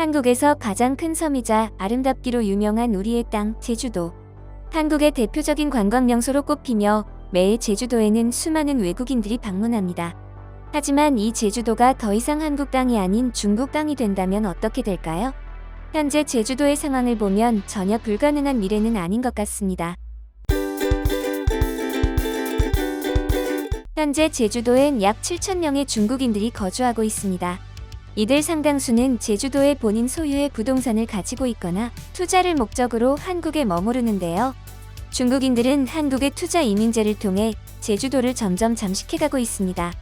한국에서 가장 큰 섬이자 아름답기로 유명한 우리의 땅, 제주도. 한국의 대표적인 관광 명소로 꼽히며 매해 제주도에는 수많은 외국인들이 방문합니다. 하지만 이 제주도가 더 이상 한국 땅이 아닌 중국 땅이 된다면 어떻게 될까요? 현재 제주도의 상황을 보면 전혀 불가능한 미래는 아닌 것 같습니다. 현재 제주도엔 약 7,000명의 중국인들이 거주하고 있습니다. 이들 상당수는 제주도에 본인 소유의 부동산을 가지고 있거나 투자를 목적으로 한국에 머무르는데요. 중국인들은 한국의 투자 이민제를 통해 제주도를 점점 잠식해가고 있습니다.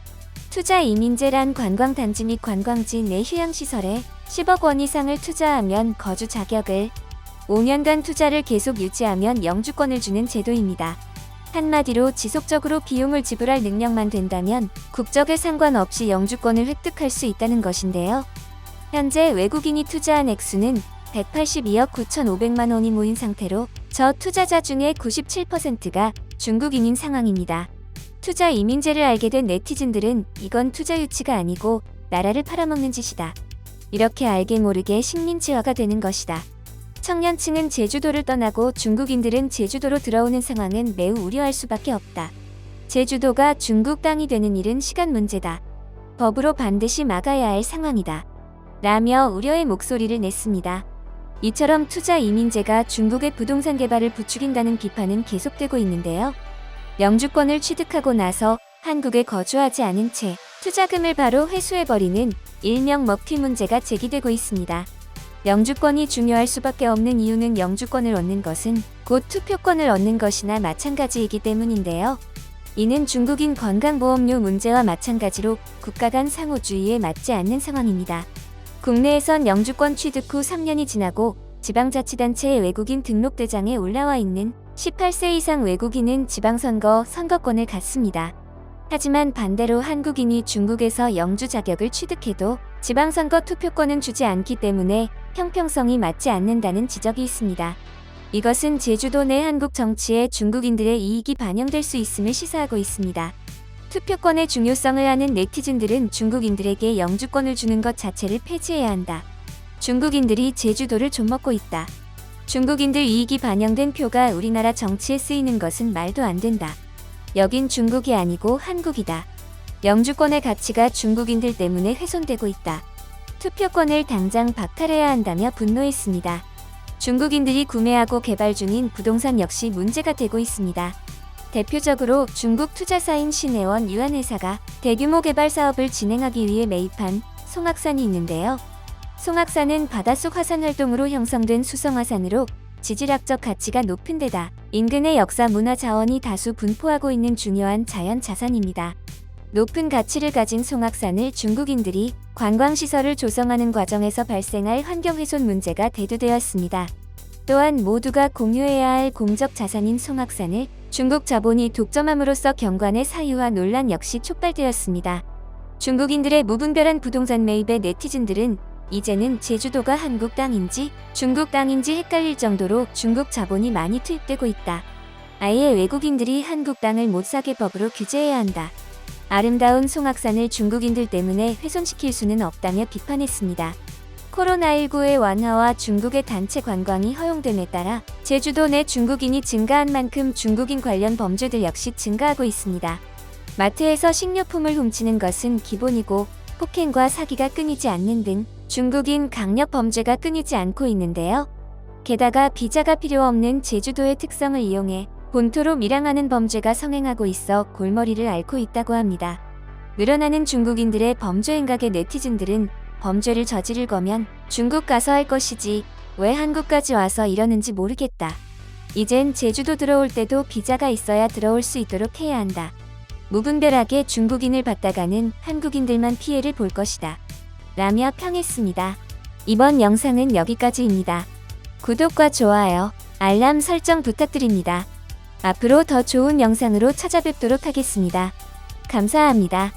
투자 이민제란 관광단지 및 관광지 내 휴양시설에 10억 원 이상을 투자하면 거주 자격을, 5년간 투자를 계속 유지하면 영주권을 주는 제도입니다. 한마디로 지속적으로 비용을 지불할 능력만 된다면 국적에 상관없이 영주권을 획득할 수 있다는 것인데요. 현재 외국인이 투자한 액수는 182억 9,500만 원이 모인 상태로 저 투자자 중에 97%가 중국인인 상황입니다. 투자 이민제를 알게 된 네티즌들은 이건 투자 유치가 아니고 나라를 팔아먹는 짓이다. 이렇게 알게 모르게 식민지화가 되는 것이다. 청년층은 제주도를 떠나고 중국인들은 제주도로 들어오는 상황은 매우 우려할 수밖에 없다. 제주도가 중국 땅이 되는 일은 시간 문제다. 법으로 반드시 막아야 할 상황이다. 라며 우려의 목소리를 냈습니다. 이처럼 투자 이민제가 중국의 부동산 개발을 부추긴다는 비판은 계속되고 있는데요. 영주권을 취득하고 나서 한국에 거주하지 않은 채 투자금을 바로 회수해버리는 일명 먹튀 문제가 제기되고 있습니다. 영주권이 중요할 수밖에 없는 이유는 영주권을 얻는 것은 곧 투표권을 얻는 것이나 마찬가지이기 때문인데요. 이는 중국인 건강보험료 문제와 마찬가지로 국가 간 상호주의에 맞지 않는 상황입니다. 국내에선 영주권 취득 후 3년이 지나고 지방자치단체의 외국인 등록대장에 올라와 있는 18세 이상 외국인은 지방선거 선거권을 갖습니다. 하지만 반대로 한국인이 중국에서 영주 자격을 취득해도 지방선거 투표권은 주지 않기 때문에 형평성이 맞지 않는다는 지적이 있습니다. 이것은 제주도 내 한국 정치에 중국인들의 이익이 반영될 수 있음을 시사하고 있습니다. 투표권의 중요성을 아는 네티즌들은 중국인들에게 영주권을 주는 것 자체를 폐지해야 한다. 중국인들이 제주도를 좀먹고 있다. 중국인들 이익이 반영된 표가 우리나라 정치에 쓰이는 것은 말도 안 된다. 여긴 중국이 아니고 한국이다. 영주권의 가치가 중국인들 때문에 훼손되고 있다. 투표권을 당장 박탈해야 한다며 분노했습니다. 중국인들이 구매하고 개발 중인 부동산 역시 문제가 되고 있습니다. 대표적으로 중국 투자사인 신해원 유한회사가 대규모 개발 사업을 진행하기 위해 매입한 송악산이 있는데요. 송악산은 바닷속 화산 활동으로 형성된 수성화산으로 지질학적 가치가 높은 데다 인근의 역사 문화 자원이 다수 분포하고 있는 중요한 자연 자산입니다. 높은 가치를 가진 송악산을 중국인들이 관광시설을 조성하는 과정에서 발생할 환경훼손 문제가 대두되었습니다. 또한 모두가 공유해야 할 공적 자산인 송악산을 중국 자본이 독점함으로써 경관의 사유화 논란 역시 촉발되었습니다. 중국인들의 무분별한 부동산 매입에 네티즌들은 이제는 제주도가 한국 땅인지 중국 땅인지 헷갈릴 정도로 중국 자본이 많이 투입되고 있다. 아예 외국인들이 한국 땅을 못 사게 법으로 규제해야 한다. 아름다운 송악산을 중국인들 때문에 훼손시킬 수는 없다며 비판했습니다. 코로나19의 완화와 중국의 단체 관광이 허용됨에 따라 제주도 내 중국인이 증가한 만큼 중국인 관련 범죄들 역시 증가하고 있습니다. 마트에서 식료품을 훔치는 것은 기본이고 폭행과 사기가 끊이지 않는 등 중국인 강력 범죄가 끊이지 않고 있는데요. 게다가 비자가 필요 없는 제주도의 특성을 이용해 본토로 밀항하는 범죄가 성행하고 있어 골머리를 앓고 있다고 합니다. 늘어나는 중국인들의 범죄 행각에 네티즌들은 범죄를 저지를 거면 중국 가서 할 것이지 왜 한국까지 와서 이러는지 모르겠다. 이젠 제주도 들어올 때도 비자가 있어야 들어올 수 있도록 해야 한다. 무분별하게 중국인을 받다가는 한국인들만 피해를 볼 것이다. 라며 평했습니다. 이번 영상은 여기까지입니다. 구독과 좋아요, 알람 설정 부탁드립니다. 앞으로 더 좋은 영상으로 찾아뵙도록 하겠습니다. 감사합니다.